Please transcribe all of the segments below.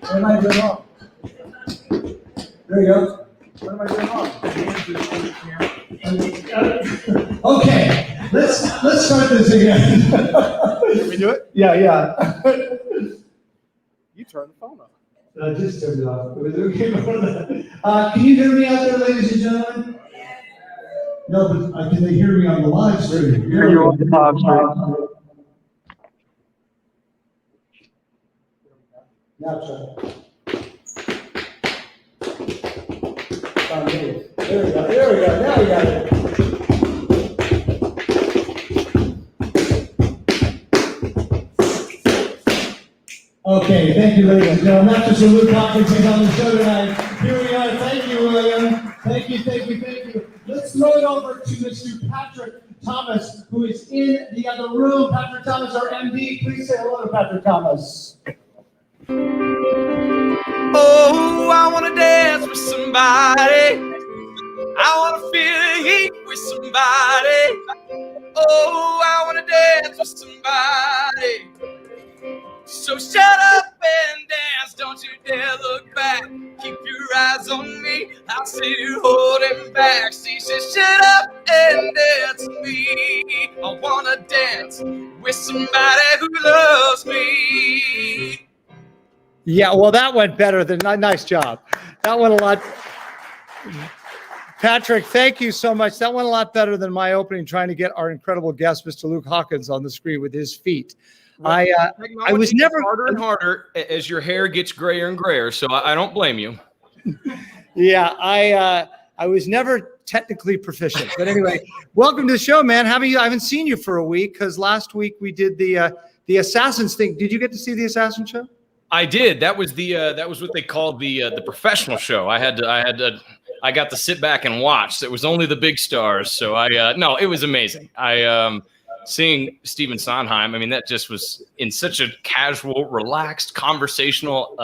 What am I doing wrong? There you go. What am I doing wrong? Okay, let's start this again. Can we do it? Yeah. You turn the phone off. I just turned it off. It was okay. Can you hear me out there, ladies and gentlemen? No, but can they hear me on the live stream? Are you on the live stream? Now try. There we go. Now we got it. Okay, thank you, ladies and gentlemen. Not just a Luke Hawkins is on the show tonight. Here we are. Thank you, William. Thank you. Let's throw it over to Mr. Patrick Thomas, who is in the other room. Patrick Thomas, our MD. Please say hello to Patrick Thomas. Oh, I want to dance with somebody. I want to feel the heat with somebody. Oh, I want to dance with somebody. So shut up and dance, don't you dare look back. Keep your eyes on me, I'll see you holding back. She says shut up and dance with me. I want to dance with somebody who loves me. Yeah, well, that went better than, nice job. That went a lot. Patrick, thank you so much. That went a lot better than my opening, trying to get our incredible guest, Mr. Luke Hawkins, on the screen with his feet. Well, I was never harder and harder as your hair gets grayer and grayer, so I don't blame you. Yeah, I was never technically proficient, but anyway, welcome to the show, man. How are you? I haven't seen you for a week because last week we did the Assassins thing. Did you get to see the Assassin show? I did. That was what they called the professional show. I got to sit back and watch. It was only the big stars, so no, it was amazing. Seeing Stephen Sondheim, I mean, that just was in such a casual, relaxed, conversational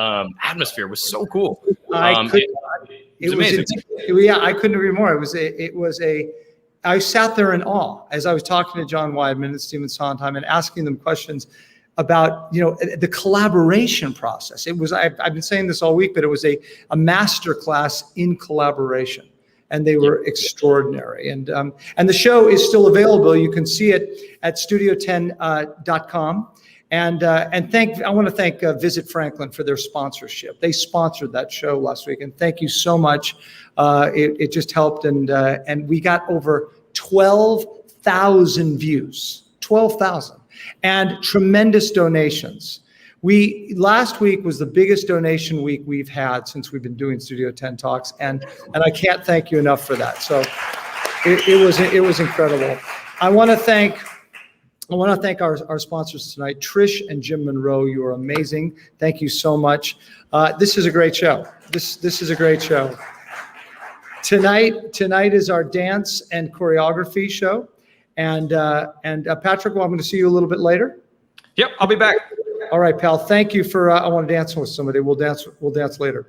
atmosphere. It was so cool. It was amazing. I couldn't agree more. I sat there in awe as I was talking to John Weidman and Stephen Sondheim and asking them questions about, the collaboration process. It was, I've been saying this all week, but it was a master class in collaboration. And they were extraordinary. And the show is still available. You can see it at studiotenn.com. And I want to thank Visit Franklin for their sponsorship. They sponsored that show last week, and thank you so much. It just helped, and we got over 12,000 views, 12,000, and tremendous donations. Last week was the biggest donation week we've had since we've been doing Studio Tenn Talks, and I can't thank you enough for that. So it was incredible. I want to thank our sponsors tonight, Trish and Jim Monroe. You are amazing. Thank you so much. This is a great show. This is a great show. Tonight is our dance and choreography show, and Patrick, well, I'm going to see you a little bit later. Yep, I'll be back. All right, pal. Thank you for. I want to dance with somebody. We'll dance later.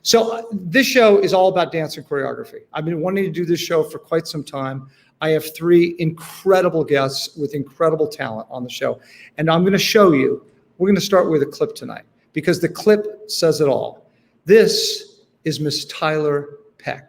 So this show is all about dance and choreography. I've been wanting to do this show for quite some time. I have three incredible guests with incredible talent on the show, and I'm going to show you. We're going to start with a clip tonight because the clip says it all. This is Miss Tiler Peck.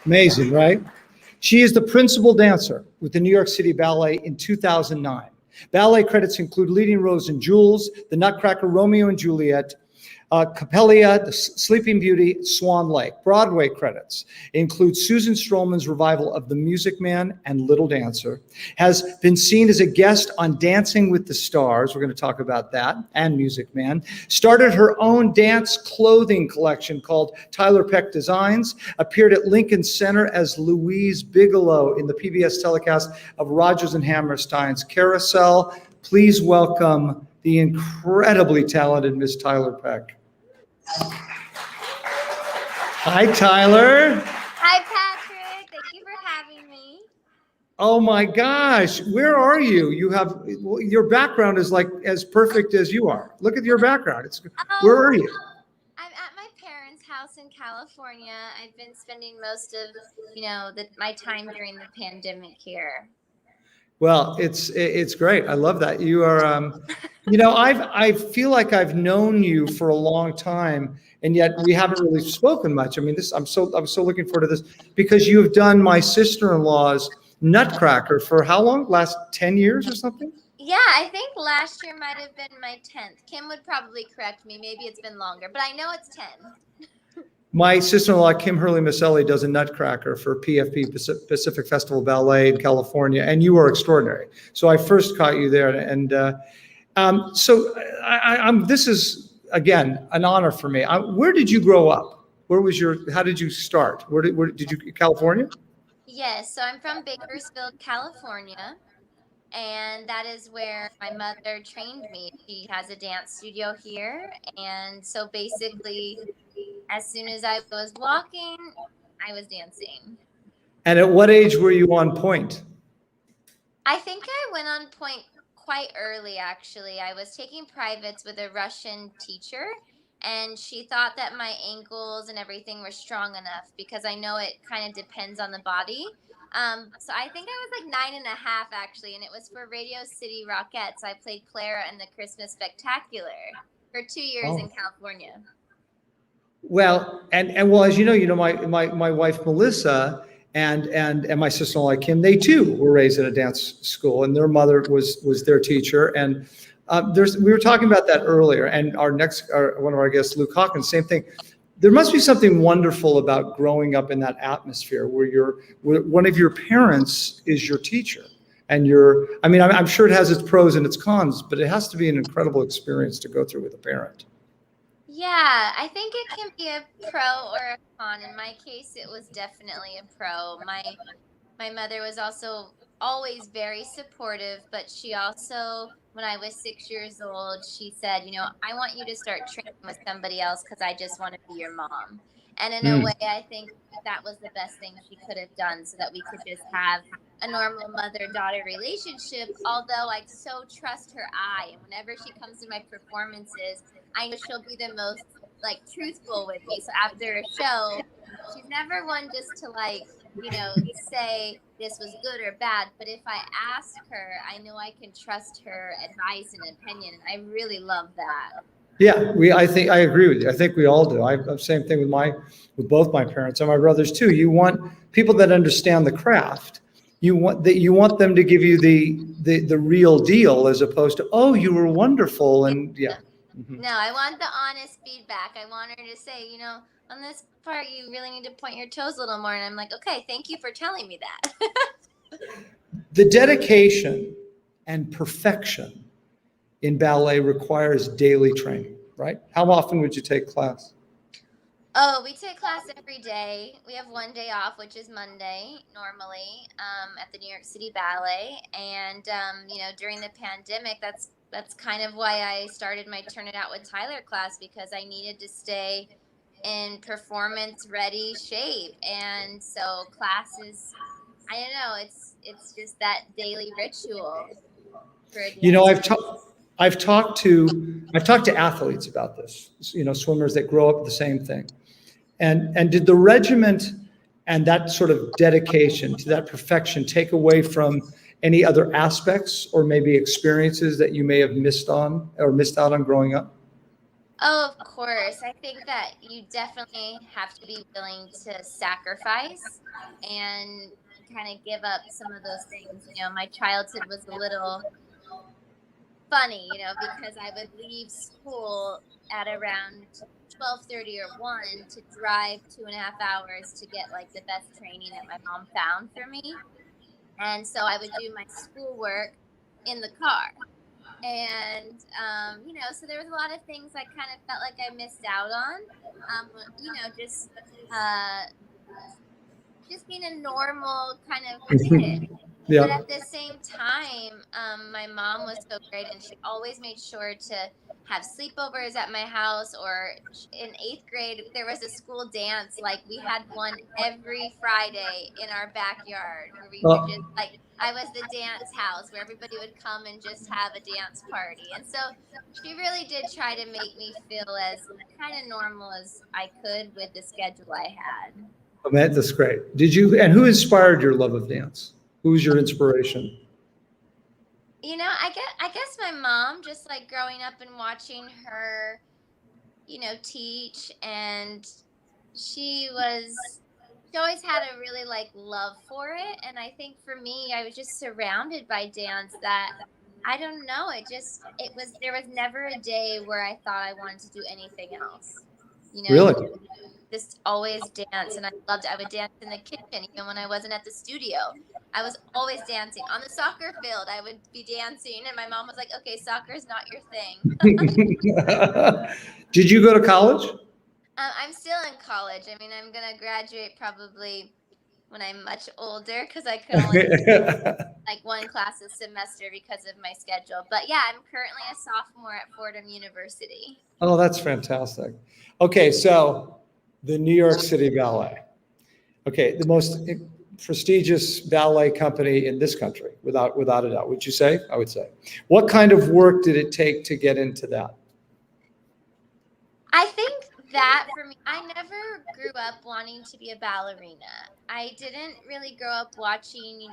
Amazing, right? She is the principal dancer with the New York City Ballet in 2009. Ballet credits include leading roles in Jules, The Nutcracker, Romeo and Juliet, Coppelia, The Sleeping Beauty, Swan Lake. Broadway credits include Susan Stroman's revival of The Music Man and Little Dancer. Has been seen as a guest on Dancing with the Stars. We're going to talk about that, and Music Man. Started her own dance clothing collection called Tiler Peck Designs. Appeared at Lincoln Center as Louise Bigelow in the PBS telecast of Rodgers and Hammerstein's Carousel. Please welcome the incredibly talented Miss Tiler Peck. Hi, Tyler. Hi, Patrick. Thank you for having me. Oh my gosh, where are you? You have your background is like as perfect as you are. Look at your background. Where are you? I'm at my parents' house in California. I've been spending most of, my time during the pandemic here. Well, it's great. I love that. You are, I feel like I've known you for a long time, and yet we haven't really spoken much. I mean, I'm so looking forward to this because you have done my sister-in-law's Nutcracker for how long? Last 10 years or something? Yeah, I think last year might have been my 10th. Kim would probably correct me. Maybe it's been longer, but I know it's 10. My sister-in-law, Kim Hurley-Maselli, does a Nutcracker for PFP, Pacific Festival Ballet in California, and you are extraordinary. So I first caught you there, and this is, again, an honor for me. Where did you grow up? How did you start? Where did you, California? Yes, so I'm from Bakersfield, California, and that is where my mother trained me. She has a dance studio here, and so basically, as soon as I was walking, I was dancing. And at what age were you on point? I think I went on point quite early, actually. I was taking privates with a Russian teacher, and she thought that my ankles and everything were strong enough because I know it kind of depends on the body. So I think I was like 9.5 actually, and it was for Radio City Rockettes. I played Clara in the Christmas Spectacular for 2 years in California. Well, and well, as you know, my wife Melissa and my sister-in-law Kim, they too were raised at a dance school, and their mother was their teacher. And we were talking about that earlier, and one of our guests, Luke Hawkins, same thing. There must be something wonderful about growing up in that atmosphere where one of your parents is your teacher, and I'm sure it has its pros and its cons, but it has to be an incredible experience to go through with a parent. Yeah, I think it can be a pro or a con. In my case, it was definitely a pro. My mother was also always very supportive, but she also, when I was 6 years old, she said, I want you to start training with somebody else because I just want to be your mom. And in a way, I think that was the best thing she could have done so that we could just have a normal mother-daughter relationship, although I so trust her eye. And whenever she comes to my performances, I know she'll be the most truthful with me. So after a show, she's never one just to say this was good or bad. But if I ask her, I know I can trust her advice and opinion. And I really love that. Yeah, I agree with you. I think we all do. I'm same thing with both my parents and my brothers too. You want people that understand the craft. You want them to give you the real deal as opposed to, oh, you were wonderful, and yeah. Mm-hmm. No, I want the honest feedback. I want her to say, on this part, you really need to point your toes a little more. And I'm like, okay, thank you for telling me that. The dedication and perfection in ballet requires daily training, right? How often would you take class? Oh, we take class every day. We have one day off, which is Monday, normally, at the New York City Ballet. And, during the pandemic, that's kind of why I started my Turn It Out with Tyler class, because I needed to stay in performance-ready shape. And so classes, I don't know, it's just that daily ritual. I've talked to athletes about this, swimmers that grow up the same thing. And did the regiment and that sort of dedication to that perfection take away from any other aspects or maybe experiences that you may have missed out on growing up? Oh, of course. I think that you definitely have to be willing to sacrifice and kind of give up some of those things. My childhood was a little funny, because I would leave school at around 12:30 or 1 to drive 2.5 hours to get like the best training that my mom found for me. And so I would do my schoolwork in the car. And so there was a lot of things I kind of felt like I missed out on. Um, you know, just uh, just being a normal kind of kid. But Yeah. at the same time, my mom was so great, and she always made sure to have sleepovers at my house. Or in 8th grade, there was a school dance. Like we had one every Friday in our backyard, where we would just Well, like I was the dance house where everybody would come and just have a dance party. And so she really did try to make me feel as kind of normal as I could with the schedule I had. oh, man, that's great. And who inspired your love of dance? Who was your inspiration? I guess my mom, just like growing up and watching her, teach. And she always had a really like love for it. And I think for me, I was just surrounded by dance that I don't know, there was never a day where I thought I wanted to do anything else. Really? Just always dance, and I loved it. I would dance in the kitchen even when I wasn't at the studio. I was always dancing on the soccer field. I would be dancing, and my mom was like, okay, soccer is not your thing. Did you go to college? I'm still in college. I mean, I'm gonna graduate probably when I'm much older, because I could only like one class a semester because of my schedule. But yeah, I'm currently a sophomore at Fordham University. Oh, that's fantastic. Okay, so the New York City Ballet. Okay, the most prestigious ballet company in this country, without a doubt. Would you say? I would say. What kind of work did it take to get into that? I think that for me, I never grew up wanting to be a ballerina. I didn't really grow up watching,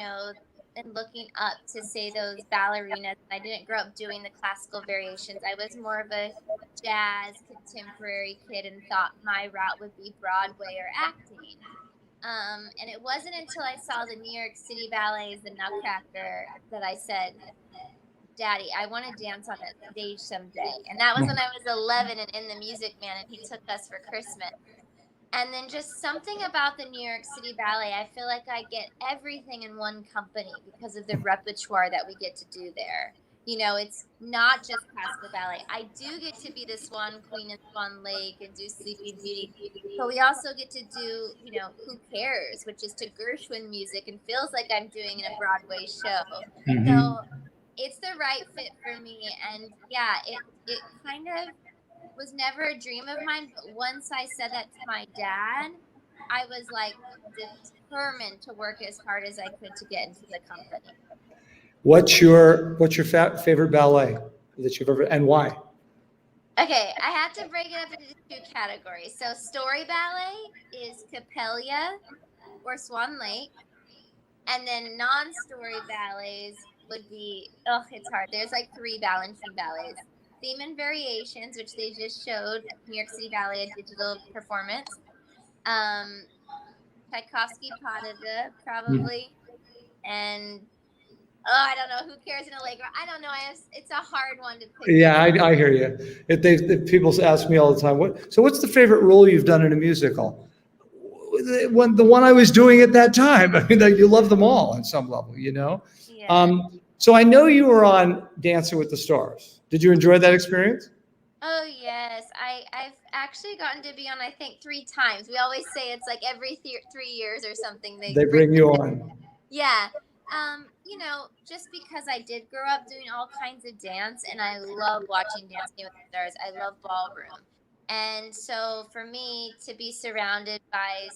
and looking up to say those ballerinas. I didn't grow up doing the classical variations. I was more of a jazz contemporary kid and thought my route would be Broadway or acting. And it wasn't until I saw the New York City Ballet's The Nutcracker that I said, Daddy, I want to dance on that stage someday. And that was when I was 11 and in the Music Man, and he took us for Christmas. And then just something about the New York City Ballet, I feel like I get everything in one company because of the repertoire that we get to do there. It's not just classical ballet. I do get to be the Swan Queen in Swan Lake and do Sleeping Beauty, but we also get to do, Who Cares, which is to Gershwin music and feels like I'm doing in a Broadway show. Mhm. So it's the right fit for me. And yeah, it kind of was never a dream of mine, but once I said that to my dad, I was like determined to work as hard as I could to get into the company. What's your favorite ballet that you've ever, and why? Okay, I had to break it up into 2 categories. So story ballet is Capella or Swan Lake, and then non-story ballets would be, it's hard. There's like 3 Balanchine ballets. Theme and Variations, which they just showed New York City Ballet, a digital performance. Tchaikovsky Padada, probably. And I don't know, Who Cares in Allegro. I don't know. It's a hard one to pick. Yeah, I hear you. If people ask me all the time, what's the favorite role you've done in a musical? The one I was doing at that time. I mean, you love them all on some level, Yeah. So I know you were on Dancing with the Stars. Did you enjoy that experience? Oh, yes. I've actually gotten to be on, I think, 3 times. We always say it's like every 3 years or something. They bring you on. Yeah. Just because I did grow up doing all kinds of dance, and I love watching Dancing with the Stars. I love ballroom. And so for me to be surrounded by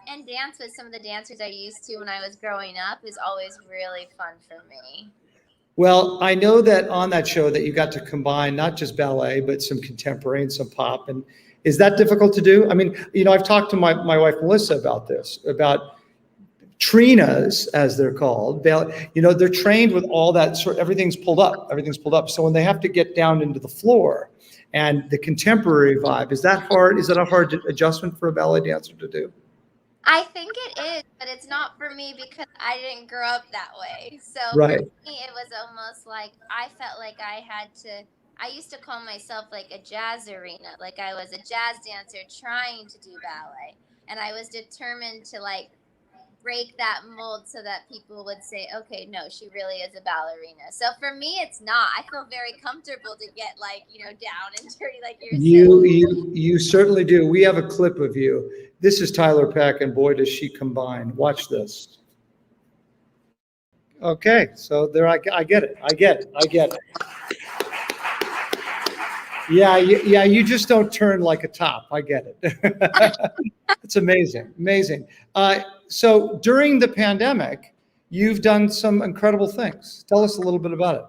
and dance with some of the dancers I used to when I was growing up is always really fun for me. Well, I know that on that show that you got to combine not just ballet, but some contemporary and some pop. And is that difficult to do? I mean, I've talked to my wife, Melissa, about this, about trinas, as they're called. They're trained with all that everything's pulled up. So when they have to get down into the floor and the contemporary vibe. Is that hard? Is that a hard adjustment for a ballet dancer to do? I think it is, but it's not for me because I didn't grow up that way. So Right. for me, it was almost like I felt like I had to. I used to call myself like a jazz arena, like I was a jazz dancer trying to do ballet, and I was determined to like break that mold so that people would say, okay, no, she really is a ballerina. So for me, it's not. I feel very comfortable to get like, down and dirty like you're saying. You certainly do. We have a clip of you. This is Tiler Peck, and boy, does she combine. Watch this. Okay, so there, I get it. I get it. Yeah, you just don't turn like a top. I get it. It's amazing. So during the pandemic, you've done some incredible things. Tell us a little bit about it.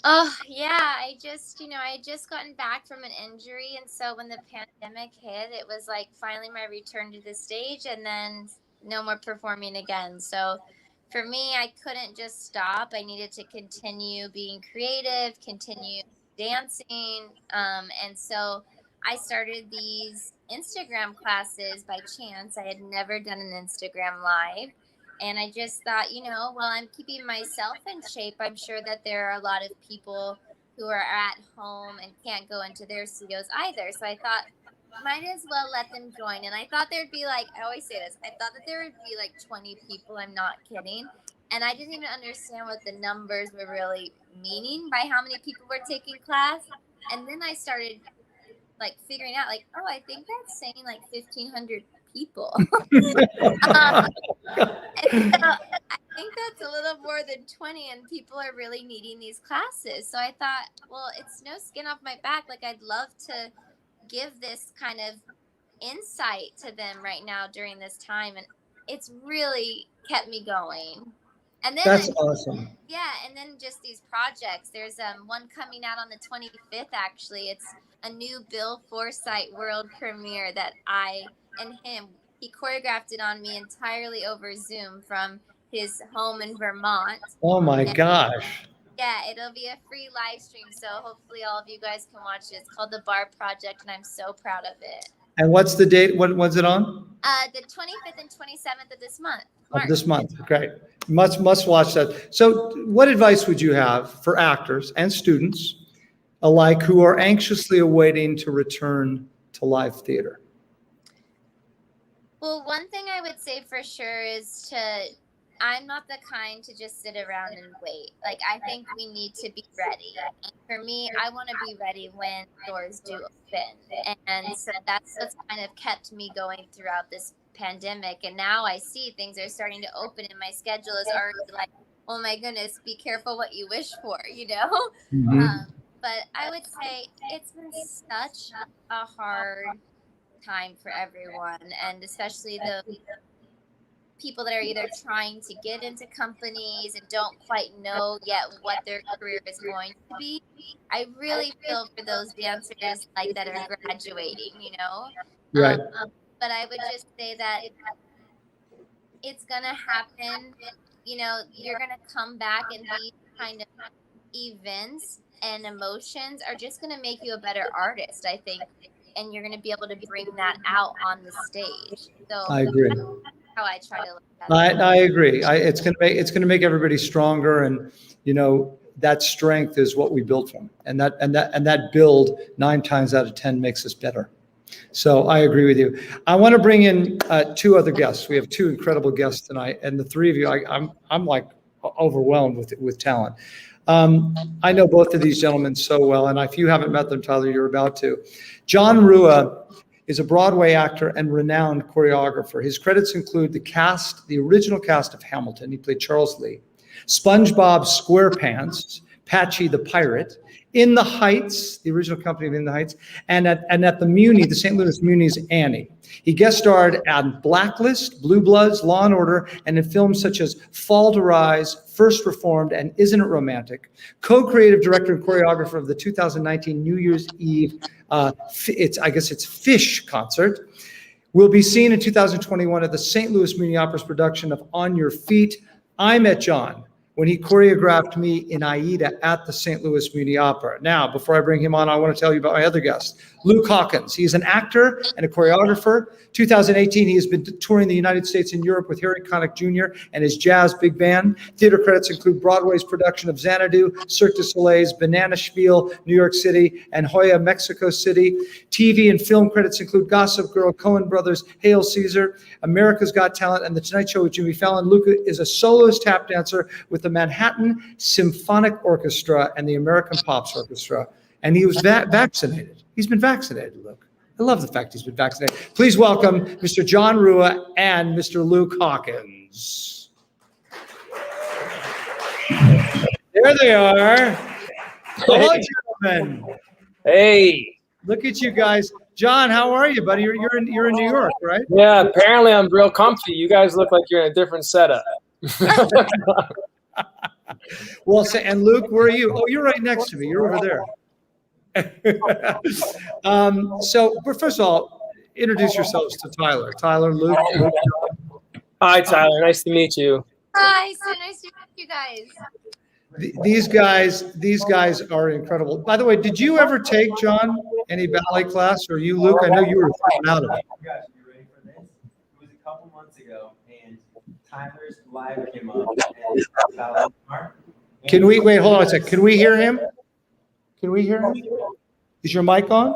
Oh, yeah. I had just gotten back from an injury. And so when the pandemic hit, it was like finally my return to the stage and then no more performing again. So for me, I couldn't just stop. I needed to continue being creative, continue dancing. And so I started these Instagram classes by chance. I had never done an Instagram live. And I just thought, while I'm keeping myself in shape, I'm sure that there are a lot of people who are at home and can't go into their studios either. So I thought, might as well let them join. And I thought there'd be I always say this, I thought that there would be 20 people. I'm not kidding. And I didn't even understand what the numbers were really meaning by how many people were taking class. And then I started figuring out oh, I think that's saying 1,500 people. And so I think that's a little more than 20 and people are really needing these classes. So I thought, well, it's no skin off my back. I'd love to give this kind of insight to them right now during this time. And it's really kept me going. And then That's awesome. Yeah, and then just these projects. There's one coming out on the 25th, actually. It's a new Bill Forsythe world premiere that he choreographed it on me entirely over Zoom from his home in Vermont. Oh my gosh. Yeah, it'll be a free live stream, so hopefully all of you guys can watch it. It's called The Bar Project, and I'm so proud of it. And what's the date? What's it on? The 25th and 27th of this month. Of this month. Great. Must watch that. So what advice would you have for actors and students alike who are anxiously awaiting to return to live theater? Well, one thing I would say for sure is I'm not the kind to just sit around and wait. I think we need to be ready. And for me, I want to be ready when doors do open. And so that's what's kind of kept me going throughout this pandemic. And now I see things are starting to open and my schedule is already oh my goodness, be careful what you wish for, Mm-hmm. But I would say it's been such a hard time for everyone, and especially the people that are either trying to get into companies and don't quite know yet what their career is going to be. I really feel for those dancers that are graduating, Right. But I would just say that it's gonna happen. You're gonna come back, and these kind of events and emotions are just gonna make you a better artist, I think, and you're gonna be able to bring that out on the stage. So I agree. That's how I try to look at it. I agree. It's gonna make everybody stronger, and that strength is what we build from, and that build 9 times out of 10 makes us better. So I agree with you. I want to bring in 2 other guests. We have 2 incredible guests tonight, and the 3 of you, I'm overwhelmed with talent. I know both of these gentlemen so well, and if you haven't met them, Tyler, you're about to. Jon Rua is a Broadway actor and renowned choreographer. His credits include the original cast of Hamilton. He played Charles Lee, SpongeBob SquarePants, Patchy the Pirate, In the Heights, the original company of In the Heights, and at the Muni, the St. Louis Muni's Annie. He guest starred on Blacklist, Blue Bloods, Law & Order, and in films such as Fall to Rise, First Reformed, and Isn't It Romantic? Co-creative director and choreographer of the 2019 New Year's Eve, it's Fish concert. Will be seen in 2021 at the St. Louis Muni Opera's production of On Your Feet. I met Jon when he choreographed me in Aida at the St. Louis Muni Opera. Now, before I bring him on, I want to tell you about my other guest, Luke Hawkins. He's an actor and a choreographer. 2018, he has been touring the United States and Europe with Harry Connick Jr. and his jazz big band. Theater credits include Broadway's production of Xanadu, Cirque du Soleil's Banana Spiel, New York City, and Hoya, Mexico City. TV and film credits include Gossip Girl, Coen Brothers, Hail Caesar, America's Got Talent, and The Tonight Show with Jimmy Fallon. Luke is a soloist tap dancer with the Manhattan Symphonic Orchestra and the American Pops Orchestra. And he was vaccinated. He's been vaccinated, Luke. I love the fact he's been vaccinated. Please welcome Mr. Jon Rua and Mr. Luke Hawkins. There they are. Hello, gentlemen. Hey. Look at you guys. John, how are you, buddy? You're in New York, right? Yeah, apparently I'm real comfy. You guys look like you're in a different setup. Well, and Luke, where are you? Oh, you're right next to me. You're over there. So, but first of all, introduce yourselves to Tyler. Tyler, Luke. Hi, Tyler. Nice to meet you. Hi, so nice to meet you guys. These guys are incredible. By the way, did you ever take, John, any ballet class, or you, Luke? I know you were thrown out of it. You guys, you ready for this? It was a couple months ago, and Tyler's live came up. And ballet part. Can we wait? Hold on a second. Can we hear him? Can we hear him? Is your mic on?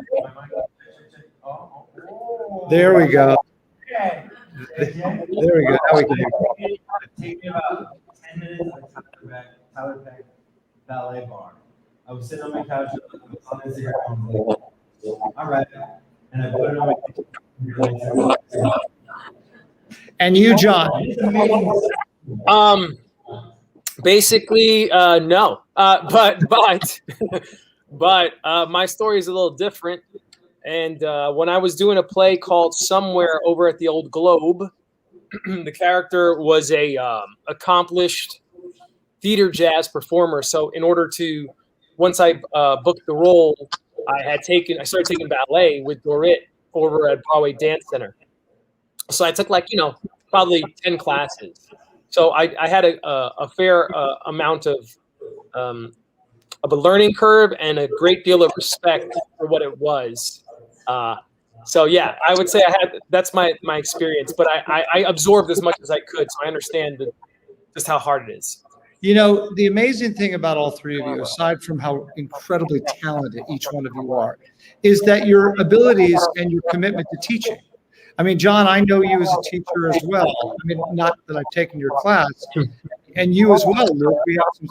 There we go. Okay. There we go. Now we can hear you. Take me about 10 minutes of Tiler Peck ballet bar. I was sitting on my couch on Instagram. All right. And I put it on my And you, John. Basically, no. But my story is a little different. And when I was doing a play called Somewhere over at the Old Globe, the character was a accomplished theater jazz performer. So in order to, once I booked the role, I started taking ballet with Dorit over at Broadway Dance Center. So I took probably 10 classes. So I had a fair amount of a learning curve and a great deal of respect for what it was. So yeah, I would say that's my experience, but I absorbed as much as I could, so I understand just how hard it is. You know, the amazing thing about all three of you, aside from how incredibly talented each one of you are, is that your abilities and your commitment to teaching. I mean, John, I know you as a teacher as well. I mean, not that I've taken your class, and you as well, Luke. We have some,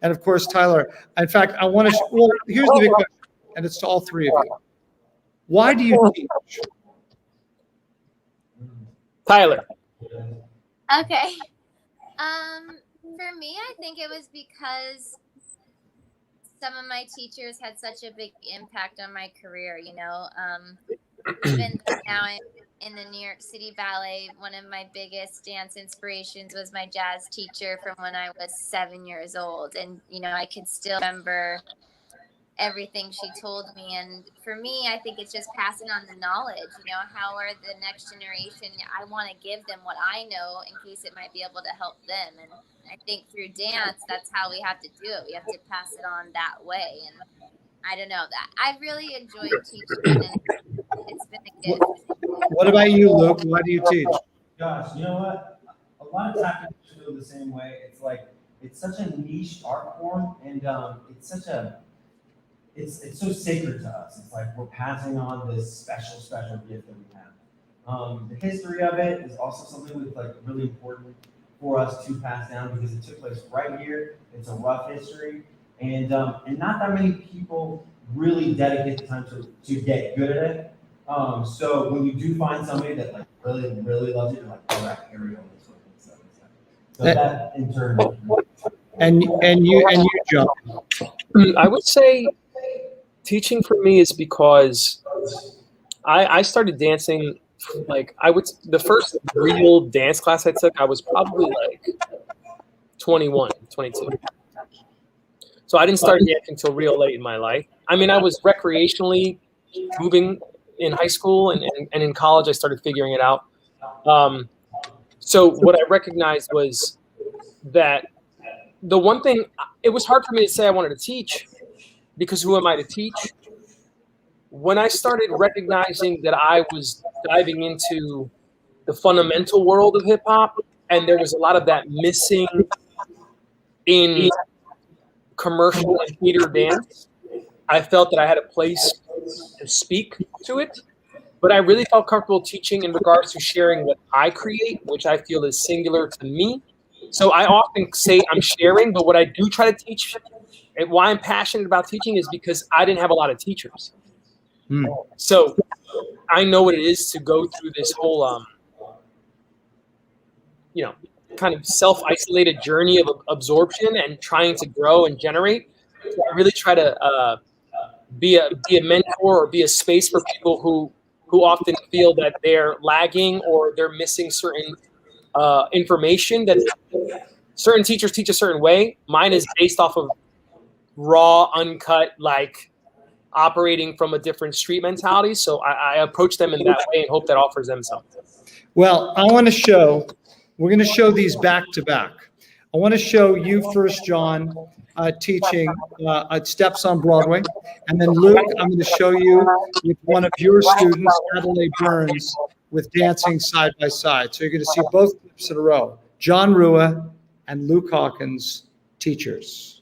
and of course, Tyler. In fact, I want to. Well, here's the big question, and it's to all three of you. Why do you teach? Tyler. Okay. For me, I think it was because some of my teachers had such a big impact on my career, even now I'm in the New York City Ballet. One of my biggest dance inspirations was my jazz teacher from when I was 7 years old. And, I could still remember everything she told me. And for me, I think it's just passing on the knowledge. How are the next generation? I want to give them what I know in case it might be able to help them. And I think through dance, that's how we have to do it. We have to pass it on that way. And I don't know, that I really enjoyed teaching, and it's been a gift. What about you, Luke? Why do you teach? Gosh, you know what? A lot of times I feel the same way. It's such a niche art form, and it's so sacred to us. It's like we're passing on this special gift that we have. The history of it is also something that's really important for us to pass down because it took place right here. It's a rough history, and not that many people really dedicate the time to get good at it. So when you do find somebody that really loves it, you're like, all right, here we go. So that in turn. And you, John. I would say teaching for me is because I started dancing the first real dance class I took, I was probably 21, 22. So I didn't start dancing until real late in my life. I mean, I was recreationally moving in high school and in college, I started figuring it out. So what I recognized was that the one thing, it was hard for me to say I wanted to teach because who am I to teach? When I started recognizing that I was diving into the fundamental world of hip hop, and there was a lot of that missing in commercial and theater dance, I felt that I had a place to speak to it. But I really felt comfortable teaching in regards to sharing what I create, which I feel is singular to me. So I often say I'm sharing, but what I do try to teach, and why I'm passionate about teaching, is because I didn't have a lot of teachers. So I know what it is to go through this whole, kind of self-isolated journey of absorption and trying to grow and generate. So I really try to be a mentor or be a space for people who often feel that they're lagging or they're missing certain information that certain teachers teach a certain way. Mine is based off of raw, uncut, like operating from a different street mentality. So I approach them in that way and hope that offers them something. Well, we're going to show these back to back. I want to show you first, Jon, teaching Steps on Broadway. And then Luke, I'm going to show you with one of your students, Adelaide Burns, with Dancing Side by Side. So you're going to see both clips in a row. Jon Rua and Luke Hawkins, teachers.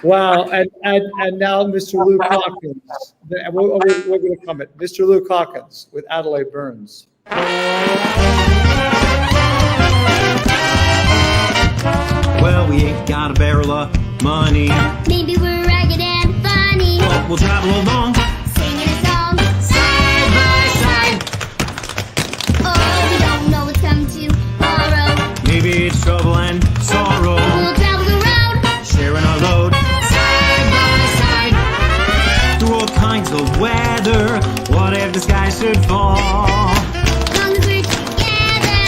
Wow. And now Mr. Luke Hawkins. We're going to come at Mr. Luke Hawkins with Adelaide Burns. Well, we ain't got a barrel of money. Maybe we're ragged and funny. But we'll travel along, Singing a song. side by side. Oh, we don't know what's coming tomorrow. Maybe it's trouble and sorrow. We'll travel the road. Sharing our load, side by side. Through all kinds of weather. What if the sky should fall? As long as we're together.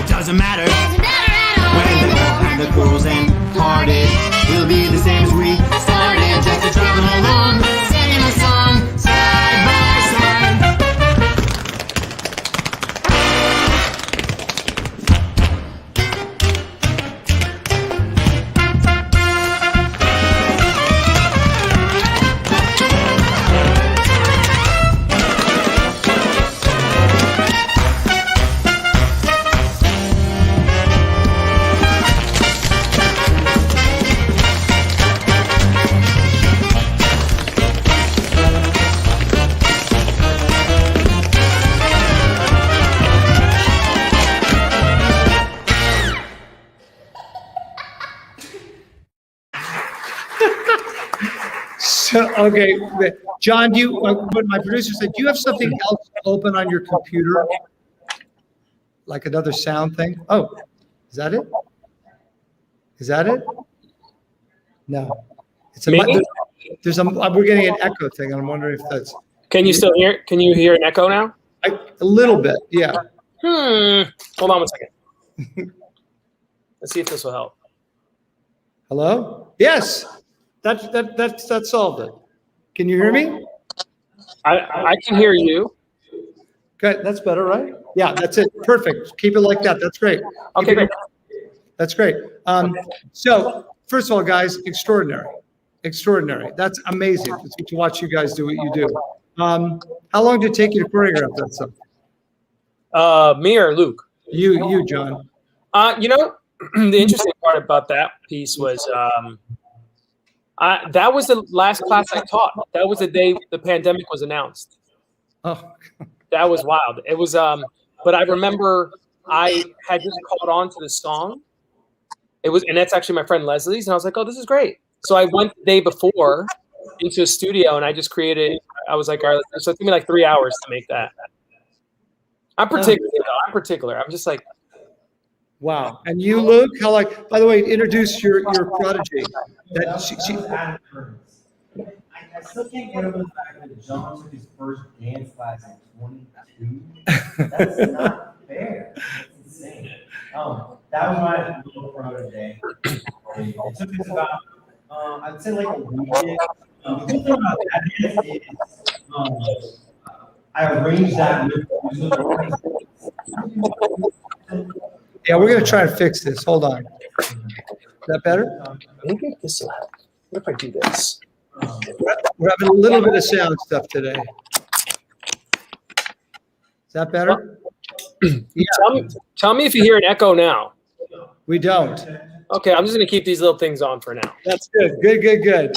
It doesn't matter. Doesn't matter at all. When the girl and the girls and parted, we'll be the same as we started. Just to travel along, singing a song, side by side. So, okay, Jon, what my producer said, do you have something else open on your computer? Like another sound thing? Oh, is that it? Is that it? No. It's a, Maybe? we're getting an echo thing, and I'm wondering if that's Can you still hear? Can you hear an echo now? a little bit, yeah. Hold on one second. Let's see if this will help. Hello? Yes. That solved it. Can you hear me? I can hear you. Good. That's better, right? Yeah, that's it. Perfect. Keep it like that. That's great. Okay, great. That's great. So first of all, guys, extraordinary. That's amazing to watch you guys do what you do. How long did it take you to choreograph that stuff? Me or Luke? You, John. The interesting part about that piece was that was the last class I taught. That was the day the pandemic was announced. Oh, that was wild. It was, but I remember I had just caught on to the song. It was, and that's actually my friend Leslie's, and I was like, "Oh, this is great." So I went the day before into a studio, and I just created. I was like, "All right," so it took me like 3 hours to make that. I'm particular. I'm just like, wow. And you, Luke, by the way, introduce your prodigy. I still can't get over the fact that Jon took his first dance class at 22. That's not fair. That's insane. That was my little protege. It took us about, I'd say like a week. The cool thing about that is I arranged that with Yeah, we're going to try and fix this. Hold on. Is that better? maybe this will help. What if I do this? We're having a little bit of sound stuff today. Is that better? Yeah. Tell me if you hear an echo now. We don't. Okay, I'm just going to keep these little things on for now. That's good. Good.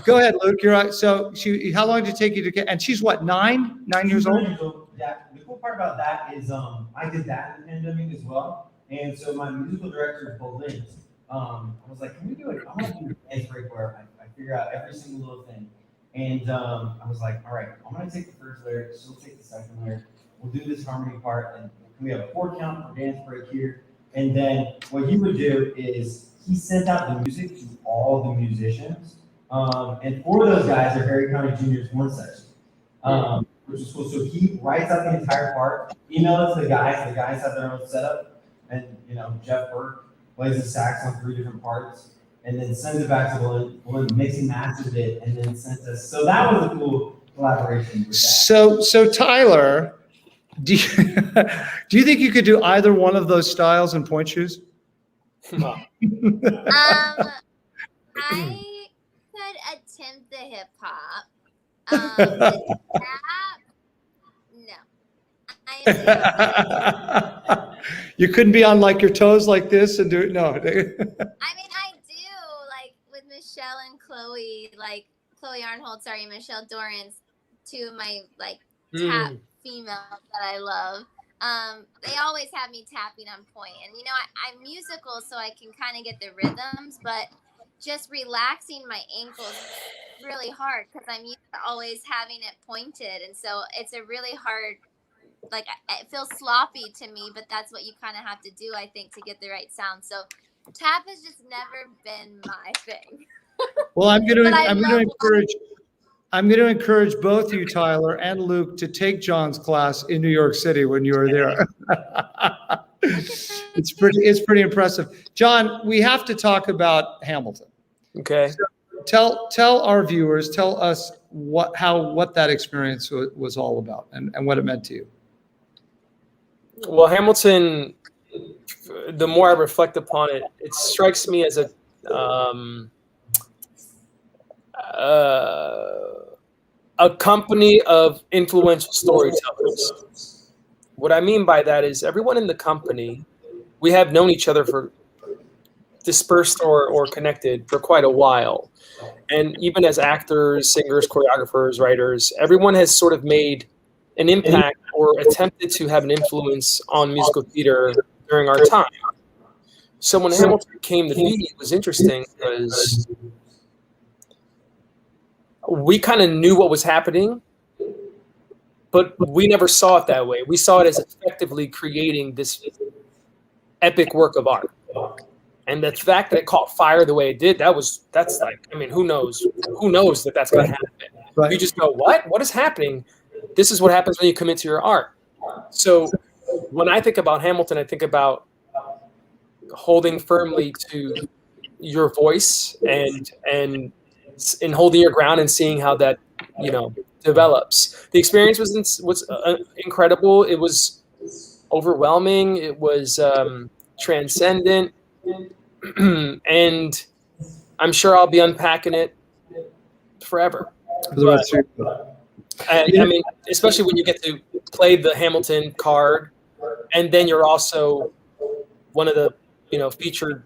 Go ahead, Luke. You're right. So how long did it take you to get, and she's what, 9 years old? Yeah, the cool part about that is I did that in the pandemic as well. And so my musical director, Belinda, I was like, can we do it? I want to do a dance break where I figure out every single little thing. And I was like, all right, I'm going to take the first lyric, she'll take the second lyric. We'll do this harmony part, and we have a 4 count for dance break here. And then what he would do is he sent out the music to all the musicians. And 4 of those guys are Harry County Junior's horn section, which is cool. So he writes out the entire part, emails it to the guys. The guys have their own setup. And, Jeff Burke plays the sax on 3 different parts, and then sends it back to Belinda, mix and masters it, and then sends us. So that was a cool collaboration with that. So Tyler, do you think you could do either one of those styles in point shoes? I could attempt the hip hop. The rap, no. You couldn't be on like your toes like this and do it. No. I mean, I do, like with Michelle and Chloe, like Chloe Arnholt, Michelle Dorrance, 2 of my like tap females that I love. They always have me tapping on point, and I'm musical, so I can kind of get the rhythms, but just relaxing my ankles really hard because I'm used to always having it pointed, and so it's a really hard. Like it feels sloppy to me, but that's what you kind of have to do, I think, to get the right sound. So tap has just never been my thing. Well, I'm going to encourage both you, Tyler and Luke, to take Jon's class in New York City when you are there. It's pretty impressive. Jon, we have to talk about Hamilton. Okay. So tell our viewers, tell us what that experience was all about and what it meant to you. Well, Hamilton, the more I reflect upon it, it strikes me as a company of influential storytellers. What I mean by that is everyone in the company, we have known each other for dispersed or connected for quite a while. And even as actors, singers, choreographers, writers, everyone has sort of made an impact or attempted to have an influence on musical theater during our time. So when Hamilton came to be, it was interesting because we kind of knew what was happening, but we never saw it that way. We saw it as effectively creating this epic work of art. And the fact that it caught fire the way it did, that's like, I mean, who knows that that's going to happen. Right. You just go, what is happening? This is what happens when you commit to your art. So when I think about Hamilton, I think about holding firmly to your voice and holding your ground and seeing how that, develops. The experience was incredible. It was overwhelming. It was transcendent. And I'm sure I'll be unpacking it forever. I mean, especially when you get to play the Hamilton card, and then you're also one of the featured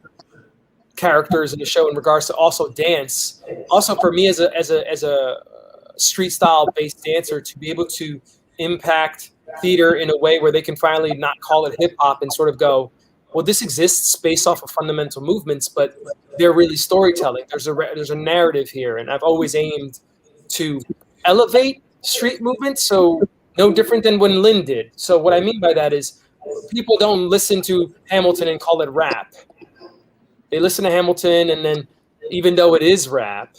characters in the show in regards to also dance. Also, for me as a street style based dancer, to be able to impact theater in a way where they can finally not call it hip hop and sort of go, well, this exists based off of fundamental movements, but they're really storytelling. There's a narrative here, and I've always aimed to elevate street movement. So no different than when Lynn did. So what I mean by that is people don't listen to Hamilton and call it rap. They listen to Hamilton, and then even though it is rap,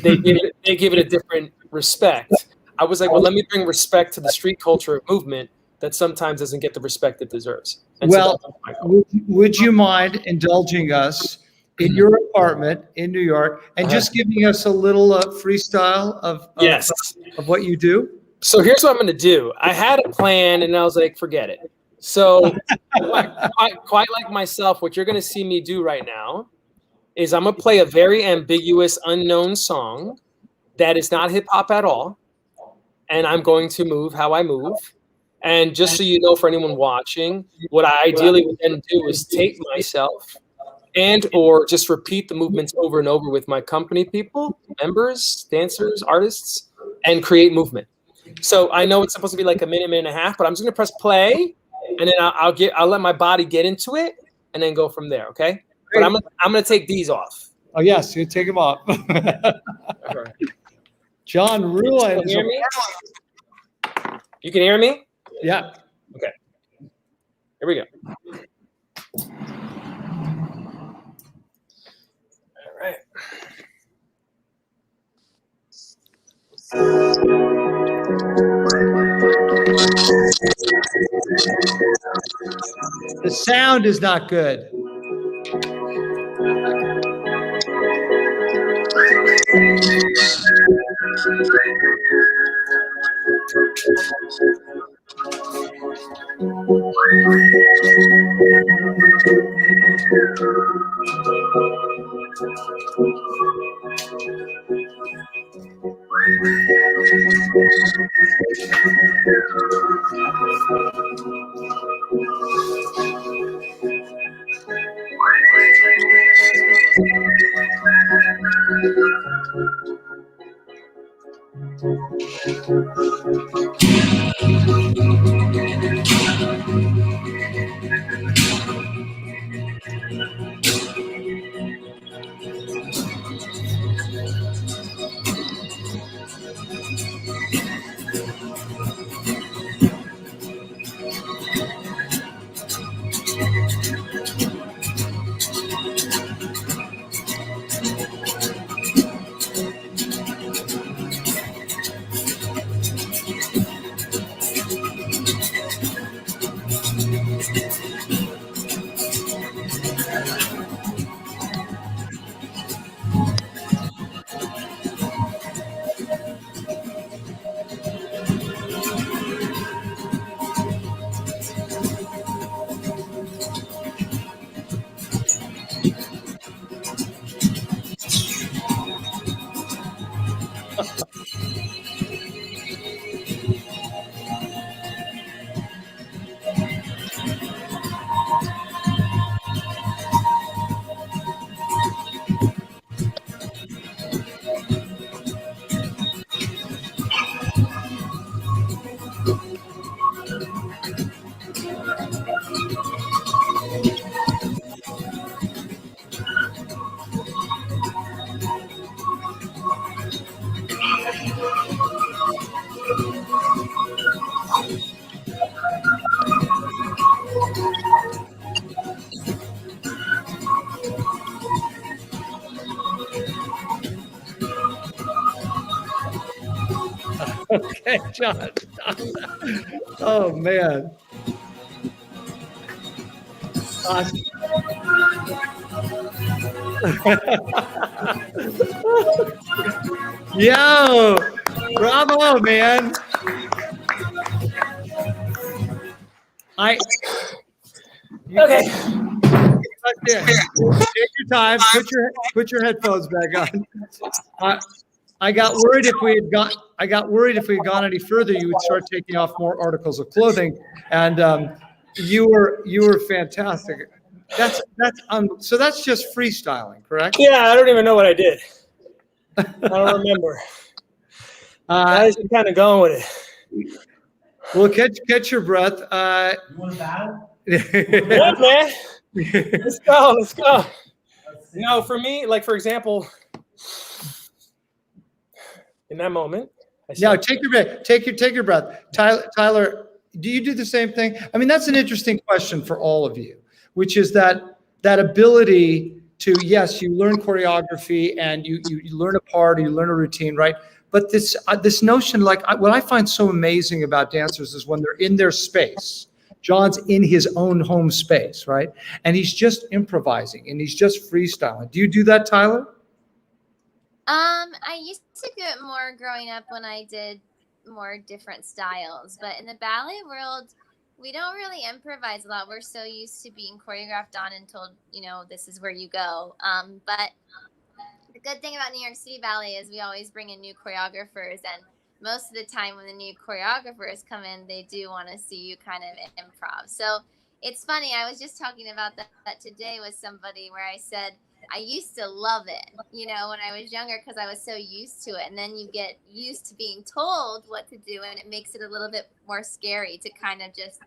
they give it a different respect. I was like, well, let me bring respect to the street culture movement that sometimes doesn't get the respect it deserves. And Well, so that's my goal. would you mind indulging us in your apartment in New York and just giving us a little freestyle of Yes. of what you do? So here's what I'm going to do. I had a plan, and I was like, forget it. So quite like myself, what you're going to see me do right now is I'm going to play a very ambiguous, unknown song that is not hip hop at all. And I'm going to move how I move. And just so you know, for anyone watching, what I ideally would then do is take myself and or just repeat the movements over and over with my company people, members, dancers, artists, and create movement. So I know it's supposed to be like a minute and a half, but I'm just going to press play, and then I'll let my body get into it, and then go from there. Okay. But I'm gonna take these off. Oh yes, you take them off. Jon Rua. You can hear me? You can hear me? Yeah. Okay. Here we go. All right. The sound is not good. Okay, Jon. Oh man. Awesome. Yo, bravo, man. Okay. Take your time. Put your headphones back on. I got worried if we had gone any further, you would start taking off more articles of clothing, and you were fantastic. So that's just freestyling, correct? Yeah, I don't even know what I did. I don't remember. I was just kind of going with it. Well, catch your breath. You want to battle? Yeah, man. Let's go. For me, like, for example, in that moment. No, take your breath. Take your breath. Tyler, do you do the same thing? I mean, that's an interesting question for all of you, which is that ability to, yes, you learn choreography and you learn a part, or you learn a routine, right? But this notion, like what I find so amazing about dancers is when they're in their space. Jon's in his own home space, right? And he's just improvising and he's just freestyling. Do you do that, Tyler? I used to do it more growing up when I did more different styles, but in the ballet world, we don't really improvise a lot. We're so used to being choreographed on and told, this is where you go. But the good thing about New York City Ballet is we always bring in new choreographers, and most of the time when the new choreographers come in, they do want to see you kind of improv. So it's funny. I was just talking about that today with somebody where I said, I used to love it, when I was younger, because I was so used to it. And then you get used to being told what to do, and it makes it a little bit more scary to kind of just.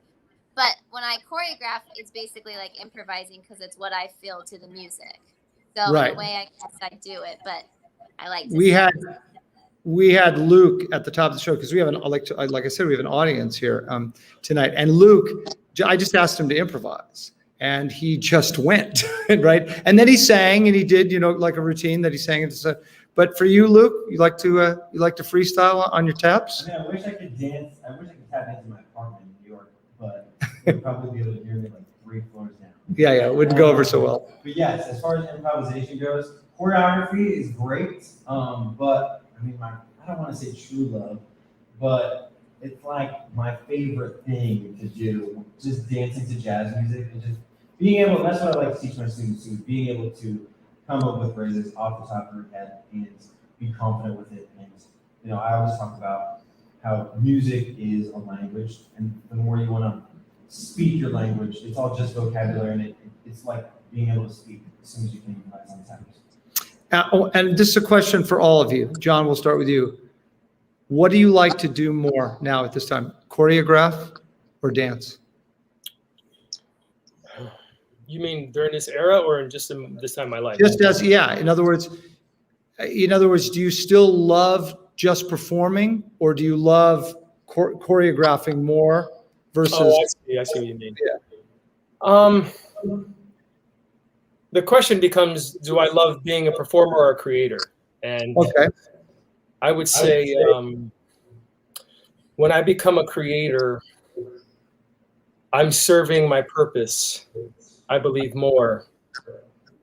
But when I choreograph, it's basically like improvising because it's what I feel to the music. So right. In a way, I guess I do it, but I like to. We had Luke at the top of the show because we have like I said, we have an audience here tonight. And Luke, I just asked him to improvise. And he just went, right? And then he sang, and he did, like a routine that he sang. But for you, Luke, you like to freestyle on your taps? I wish I could dance. I wish I could tap into my apartment in New York, but you'd probably be able to hear me like 3 floors down. Yeah, it wouldn't go over so well. But yes, as far as improvisation goes, choreography is great. But I mean, I don't want to say true love, but it's like my favorite thing to do, just dancing to jazz music and just being able, that's what I like to teach my students too, being able to come up with phrases off the top of your head and be confident with it. And, I always talk about how music is a language, and the more you want to speak your language, it's all just vocabulary, and it's like being able to speak as soon as you can sometimes. And this is a question for all of you. Jon, we'll start with you. What do you like to do more now at this time? Choreograph or dance? You mean during this era or just in this time of my life? Just as, yeah. In other words, do you still love just performing, or do you love choreographing more versus? Oh, I see what you mean. Yeah. The question becomes, do I love being a performer or a creator? And okay. I would say when I become a creator, I'm serving my purpose, I believe, more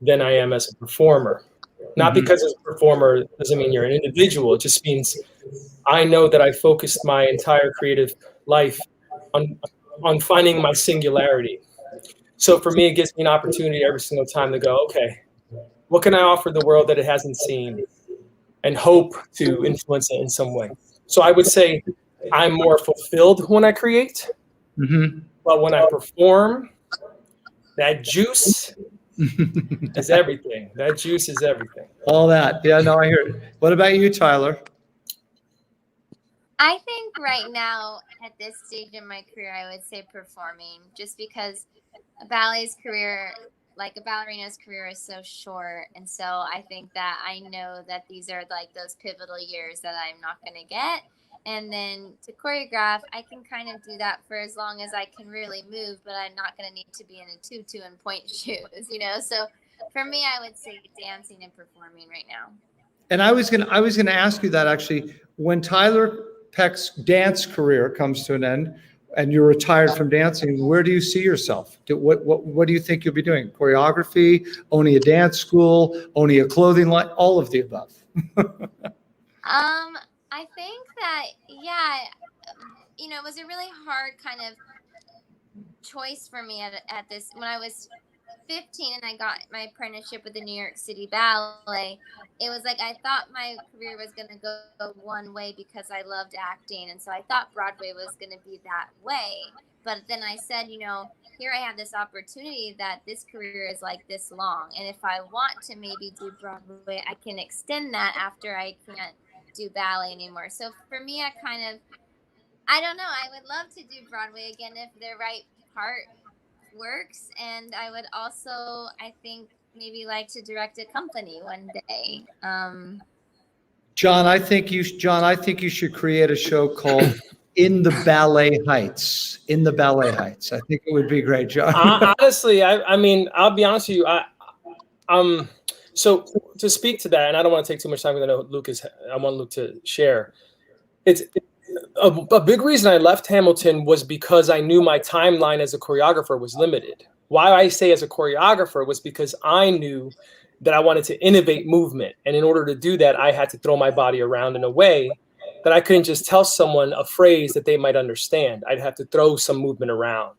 than I am as a performer. Not because as a performer doesn't mean you're an individual. It just means I know that I focused my entire creative life on finding my singularity. So for me, it gives me an opportunity every single time to go, okay, what can I offer the world that it hasn't seen, and hope to influence it in some way. So I would say I'm more fulfilled when I create, but when I perform, that juice is everything. That juice is everything. All that. Yeah, no, I hear it. What about you, Tyler? I think right now, at this stage in my career, I would say performing, just because a ballet's career, like a ballerina's career, is so short. And so I think that I know that these are like those pivotal years that I'm not going to get. And then to choreograph, I can kind of do that for as long as I can really move, but I'm not going to need to be in a tutu and point shoes, So for me, I would say dancing and performing right now. And I was gonna ask you that actually. When Tiler Peck's dance career comes to an end, and you're retired from dancing, where do you see yourself? What do you think you'll be doing? Choreography, owning a dance school, owning a clothing line, all of the above. I think that, yeah, it was a really hard kind of choice for me at this, when I was 15 and I got my apprenticeship with the New York City Ballet. It was like I thought my career was going to go one way because I loved acting, and so I thought Broadway was going to be that way. But then I said, here I have this opportunity that this career is like this long, and if I want to maybe do Broadway, I can extend that after I can't do ballet anymore. So for me, I don't know, I would love to do Broadway again if the right part works, and I would also, I think, maybe like to direct a company one day. John, I think you should create a show called In the Ballet Heights. In the Ballet Heights. I think it would be great, John. Honestly, I mean, I'll be honest with you. So to speak to that, and I don't want to take too much time because I want Luke to share. It's a big reason I left Hamilton was because I knew my timeline as a choreographer was limited. Why I say as a choreographer was because I knew that I wanted to innovate movement. And in order to do that, I had to throw my body around in a way that I couldn't just tell someone a phrase that they might understand. I'd have to throw some movement around.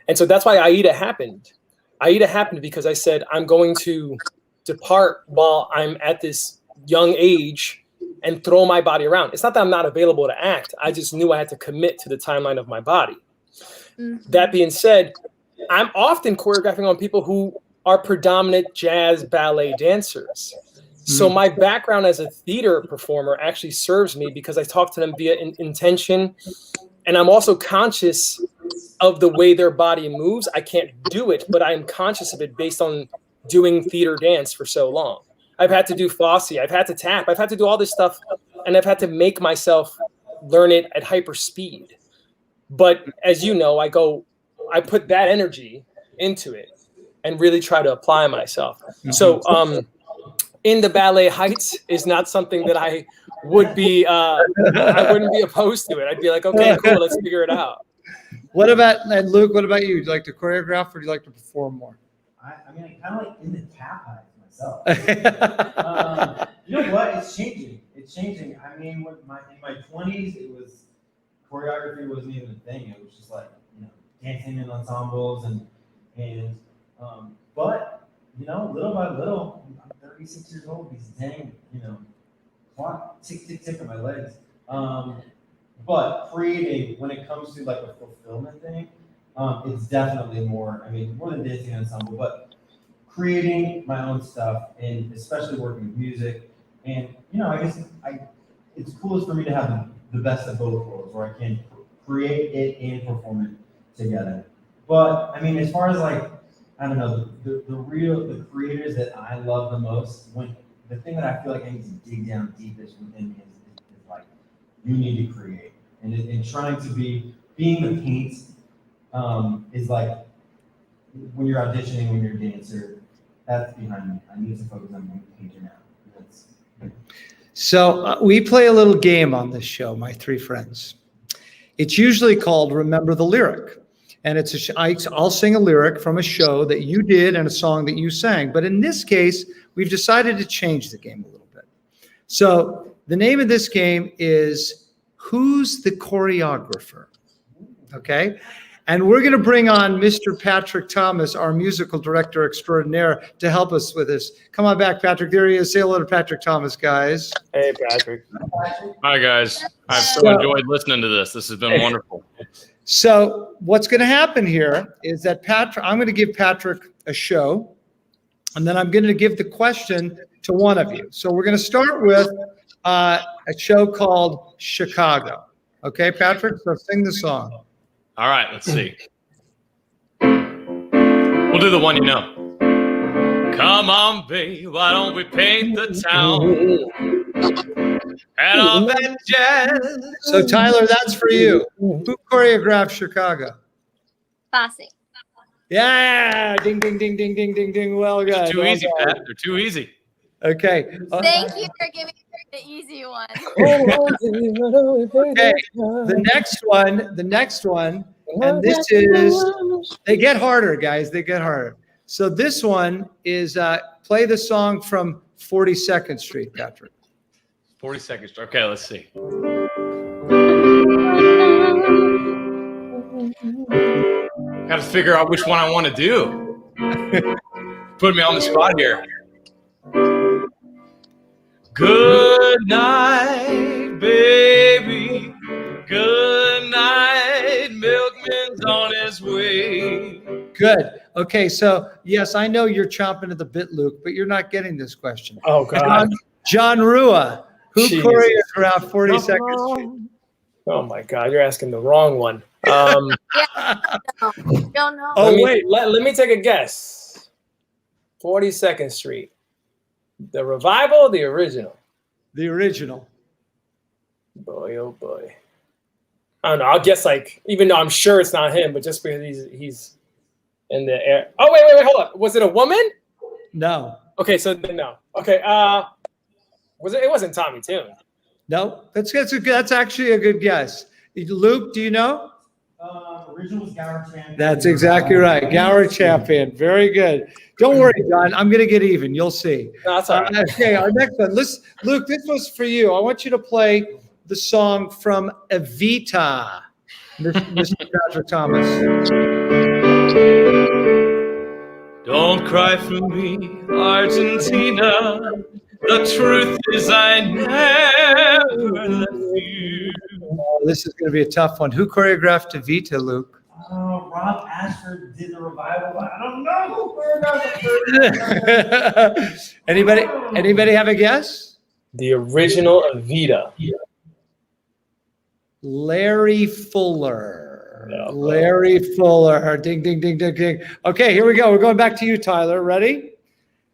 And so that's why Aida happened. Aida happened because I said, I'm going to depart while I'm at this young age and throw my body around. It's not that I'm not available to act. I just knew I had to commit to the timeline of my body. Mm-hmm. That being said, I'm often choreographing on people who are predominant jazz ballet dancers. So my background as a theater performer actually serves me because I talk to them via intention. And I'm also conscious of the way their body moves. I can't do it, but I'm conscious of it based on doing theater dance for so long. I've had to do Fosse, I've had to tap, I've had to do all this stuff, and I've had to make myself learn it at hyper speed. But as you know, I put that energy into it and really try to apply myself. So In the Ballet Heights is not something that I would be, I wouldn't be opposed to it. I'd be like, okay, cool, let's figure it out. And Luke, what about you? Do you like to choreograph or do you like to perform more? I mean, I kind of like in the tap heights myself. You know what? It's changing. It's changing. I mean, in my 20s, it was choreography wasn't even a thing. It was just like dancing in ensembles but little by little, I'm 36 years old. These dang clock tick tick tick on my legs. But creating when it comes to like a fulfillment thing, it's definitely more. I mean, more than dancing ensemble, but creating my own stuff and especially working with music. And I guess it's coolest for me to have the best of both worlds, where I can create it and perform it together. But I mean, as far as like, I don't know, the creators that I love the most, the thing that I feel like I need to dig down deepest within me is like, you need to create. And trying to being the paint is like, when you're auditioning, when you're a dancer, that's behind me. I need to focus on being a painter now. So we play a little game on this show, my three friends. It's usually called Remember the Lyric. And I'll sing a lyric from a show that you did and a song that you sang. But in this case, we've decided to change the game a little bit. So the name of this game is Who's the Choreographer? Okay? And we're going to bring on Mr. Patrick Thomas, our musical director extraordinaire, to help us with this. Come on back, Patrick. There he is. Say hello to Patrick Thomas, guys. Hey, Patrick. Hi, guys. I've so enjoyed listening to this. This has been wonderful. So what's going to happen here is that I'm going to give Patrick a show, and then I'm going to give the question to one of you. So we're going to start with a show called Chicago. Okay, Patrick? So sing the song. All right, let's see. We'll do the one you know. Come on, babe, why don't we paint the town? And all that jazz. So Tyler, that's for you. Who choreographed Chicago? Fosse. Yeah, ding, ding, ding, ding, ding, ding, ding. Well, guys. They're too easy, Pat. They're too easy. Okay. Thank you for giving me The easy one. Okay, the next one, and this is, they get harder, guys. They get harder. So this one is play the song from 42nd Street, Patrick. 42nd. Okay, let's see. Got to figure out which one I want to do. Put me on the spot here. Good night, baby. Good night. Milkman's on his way. Good. Okay, so yes, I know you're chomping at the bit, Luke, but you're not getting this question. Oh God. Jon Rua, who Jesus. choreographed 42nd Street? Oh my God, you're asking the wrong one. Don't know. Oh, Let me take a guess. 42nd Street. The revival or the original? The original. Boy, oh boy. I don't know. I'll guess even though I'm sure it's not him, but just because he's in the air. Oh, wait, hold up. Was it a woman? No. Okay, so then no. Okay, it wasn't Tommy Tune. No, that's actually a good guess. Luke, do you know? Original was Gower Champion. That's exactly right. Gower Champion. Very good. Don't worry, John. I'm going to get even. You'll see. No, that's all right. Okay, our next one. Luke, this was for you. I want you to play the song from Evita, Mr. Patrick Thomas. Don't cry for me, Argentina. The truth is I never left you. This is going to be a tough one. Who choreographed Evita, Luke? Rob Ashford did the revival. I don't know who choreographed it. Anybody have a guess? The original Evita. Larry Fuller. No. Larry Fuller. Ding, ding, ding, ding, ding. Okay, here we go. We're going back to you, Tyler. Ready?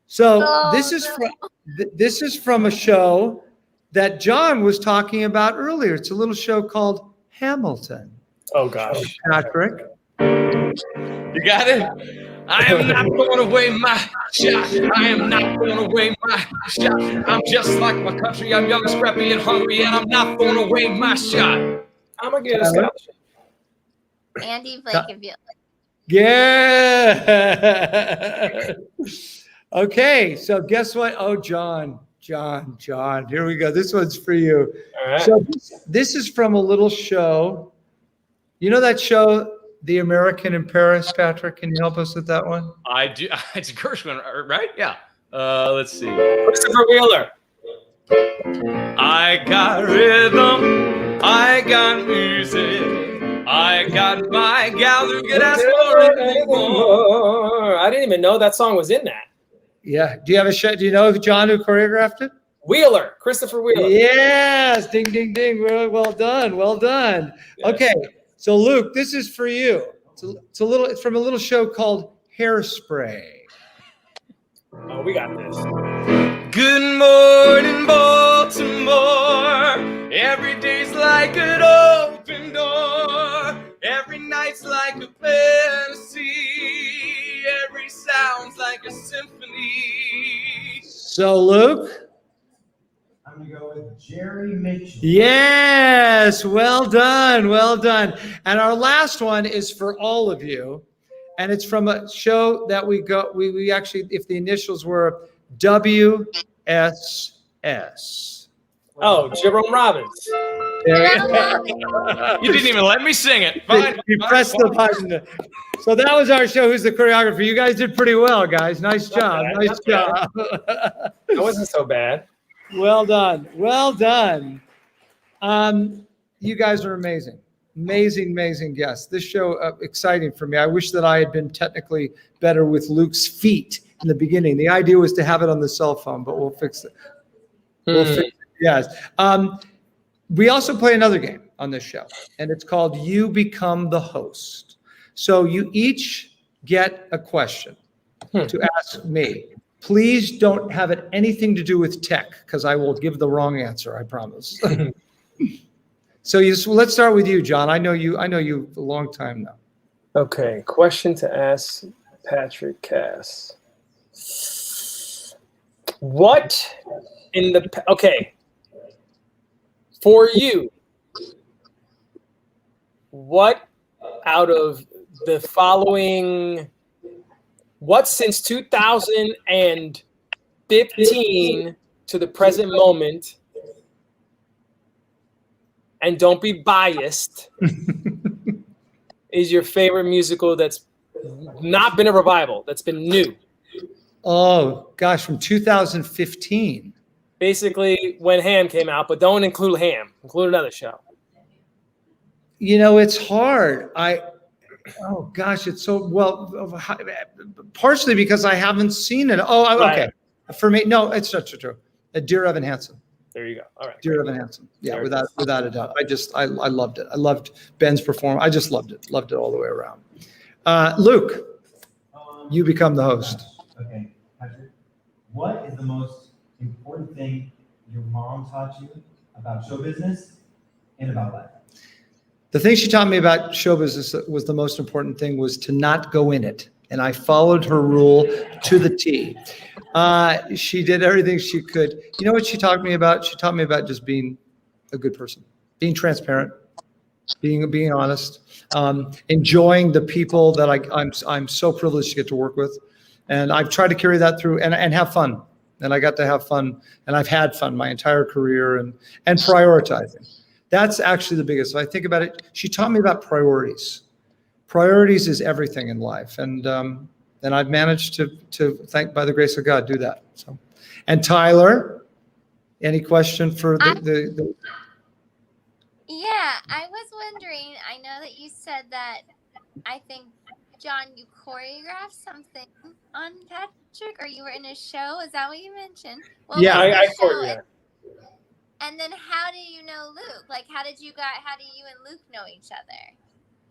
So this is from a show that John was talking about earlier. It's a little show called Hamilton. Oh gosh. Patrick. You got it? I am not throwing away my shot. I am not throwing away my shot. I'm just like my country. I'm young, scrappy, and hungry, and I'm not throwing away my shot. I'm gonna get a scholarship. Andy Blake, if you Yeah. Okay, so guess what? Oh, John. Here we go. This one's for you. All right. So this is from a little show. You know that show, The American in Paris, Patrick? Can you help us with that one? I do. It's a Gershwin, right? Yeah. Let's see. Christopher Wheeler. I got rhythm. I got music. I got my gal who could ask for anything more. I didn't even know that song was in that. Yeah. Do you have a show? Do you know John who choreographed it? Wheeler, Christopher Wheeler. Yes. Ding, ding, ding. Really well done. Well done. Yes. Okay. So Luke, this is for you. It's from a little show called Hairspray. Oh, we got this. Good morning, Baltimore. Every day's like an open door. Every night's like a fantasy. Every sound's like a symphony. So Luke. I'm going to go with Jerry Mitchell. Yes, well done, well done. And our last one is for all of you, and it's from a show that we actually, if the initials were WSS. Oh, Jerome Robbins. There You didn't even let me sing it. Fine. you pressed the button. So that was our show. Who's the choreographer? You guys did pretty well, guys. Nice job. bad, Nice not job. That wasn't so bad. Well done. Well done. You guys are amazing. Amazing guests. This show, exciting for me. I wish that I had been technically better with Luke's feet in the beginning. The idea was to have it on the cell phone, but we'll fix it. We'll fix it. Yes. We also play another game on this show, and it's called You Become the Host. So you each get a question to ask me. Please don't have it anything to do with tech, because I will give the wrong answer, I promise. So let's start with you, John. I know you a long time now. Okay, question to ask Patrick Cass. What in the For you, what out of the following, what since 2015 to the present moment, and don't be biased, is your favorite musical that's not been a revival, that's been new? Oh, gosh, from 2015. Basically, when Ham came out, but don't include Ham. Include another show. You know, it's hard. Oh gosh, it's so, well, partially because I haven't seen it. Oh, okay. Right. For me, no, it's not true. Dear Evan Hansen. There you go. All right. Dear Evan Hansen. Yeah, without a doubt. I loved it. I loved Ben's performance. I just loved it. Loved it all the way around. Luke, you become the host. Okay, Patrick, what is the most important thing your mom taught you about show business and about life? The thing she taught me about show business was the most important thing was to not go in it. And I followed her rule to the T. She did everything she could. You know what she taught me about? She taught me about just being a good person, being transparent, being honest, enjoying the people that I'm so privileged to get to work with. And I've tried to carry that through and have fun. And I got to have fun, and I've had fun my entire career, and prioritizing. That's actually the biggest. So I think about it. She taught me about priorities. Priorities is everything in life, and I've managed to thank by the grace of God do that. So, and Tyler, any question for the Yeah, I was wondering. I know that you said that. I think, John, you choreographed something on Patrick, or you were in a show. Is that what you mentioned? What Yeah, was the I show? choreographed. And then how do you know Luke? Like, how do you and Luke know each other?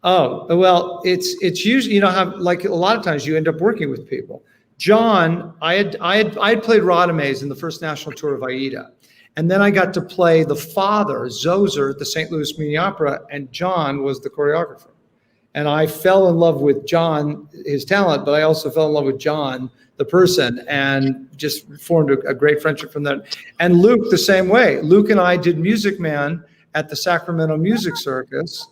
Oh, well, it's usually, you know, how like a lot of times you end up working with people. John, I had played Radames in the first national tour of Aida. And then I got to play the father, Zoser, at the St. Louis Mini Opera, and John was the choreographer. And I fell in love with John, his talent, but I also fell in love with John, the person, and just formed a great friendship from that. And Luke, the same way. Luke and I did Music Man at the Sacramento Music Circus,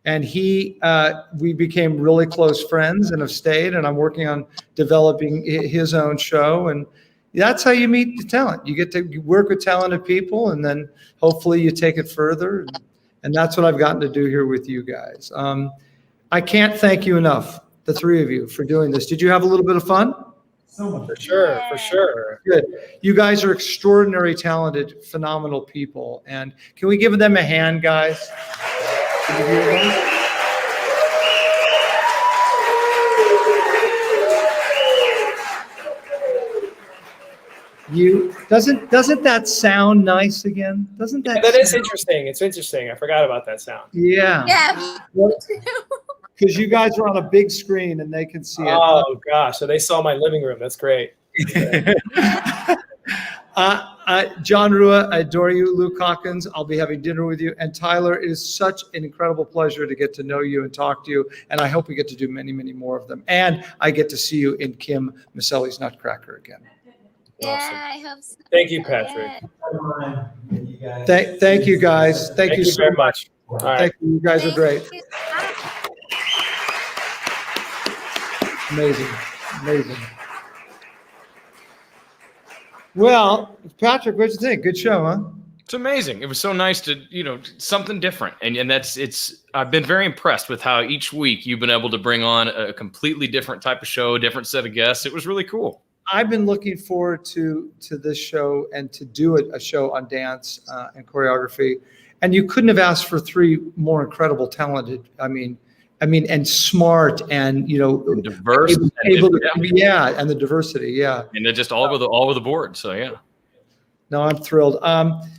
and we became really close friends and have stayed, and I'm working on developing his own show. And that's how you meet the talent. You get to work with talented people, and then hopefully you take it further. And that's what I've gotten to do here with you guys. I can't thank you enough, the three of you, for doing this. Did you have a little bit of fun? So much. For sure, for sure. Good. You guys are extraordinary, talented, phenomenal people. And can we give them a hand, guys? Can you hear them? Doesn't that sound nice again? Doesn't that? That is interesting. It's interesting. I forgot about that sound. Yeah. Yeah. Because you guys are on a big screen and they can see it. Oh gosh, so they saw my living room. That's great. Jon Rua, I adore you. Luke Hawkins, I'll be having dinner with you. And Tyler, it is such an incredible pleasure to get to know you and talk to you. And I hope we get to do many, many more of them. And I get to see you in Kim Maselli's Nutcracker again. Yeah, Awesome. I hope so. Thank you, Patrick. Yeah. Thank you, guys. Thank you so very much. All right. Thank you. You guys are great. Thank you. Amazing. Amazing. Well, Patrick, what'd you think? Good show, huh? It's amazing. It was so nice to, something different. And I've been very impressed with how each week you've been able to bring on a completely different type of show, a different set of guests. It was really cool. I've been looking forward to this show and to do a show on dance and choreography. And you couldn't have asked for three more incredible, talented, and smart and, diverse. and the diversity. Yeah. And they're just all over the board. So, yeah. No, I'm thrilled.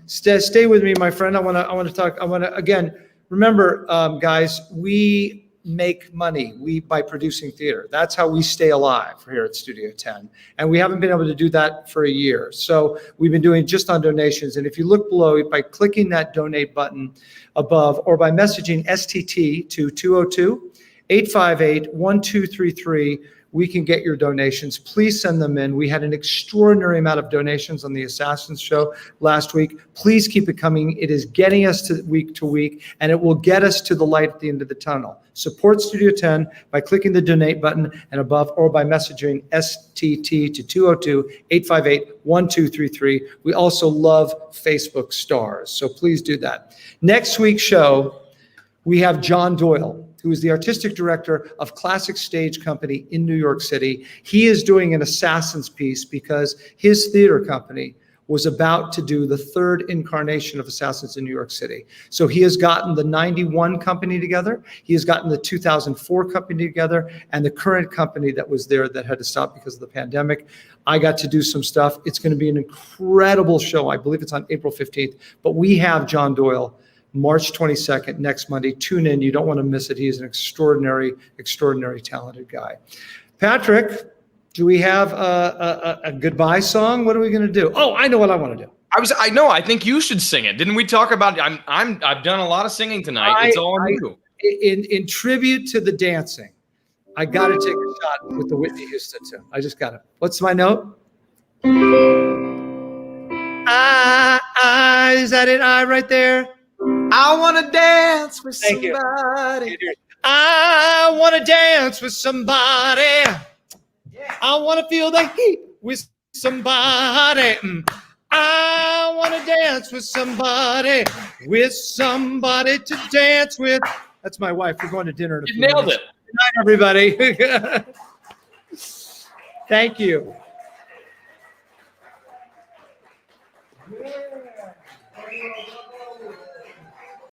Stay with me, my friend. I want to talk. Again, remember, guys, we make money by producing theater. That's how we stay alive here at Studio 10. And we haven't been able to do that for a year. So we've been doing just on donations. And if you look below, by clicking that donate button above, or by messaging STT to 202-858-1233, we can get your donations. Please send them in. We had an extraordinary amount of donations on the Assassins show last week. Please keep it coming. It is getting us to week, and it will get us to the light at the end of the tunnel. Support Studio 10 by clicking the donate button and above, or by messaging STT to 202-858-1233. We also love Facebook stars, so please do that. Next week's show, we have John Doyle, who is the artistic director of Classic Stage Company in New York City. He is doing an Assassins piece because his theater company was about to do the third incarnation of Assassins in New York City. So he has gotten the 91 company together, he has gotten the 2004 company together, and the current company that was there that had to stop because of the pandemic. I got to do some stuff. It's going to be an incredible show. I believe it's on April 15th, but we have John Doyle March 22nd, next Monday. Tune in. You don't want to miss it. He is an extraordinary, extraordinary talented guy. Patrick, do we have a goodbye song? What are we going to do? Oh, I know what I want to do. I know. I think you should sing it. Didn't we talk about? I've done a lot of singing tonight. It's all you. In tribute to the dancing, I got to take a shot with the Whitney Houston tune. I just got to. What's my note? Is that it? Right there. I want to dance with Thank you. somebody. I want to dance with somebody. I want to feel the heat with somebody. I want to dance with somebody to dance with. That's my wife. We're going to dinner. You nailed it. Good night, everybody. Thank you.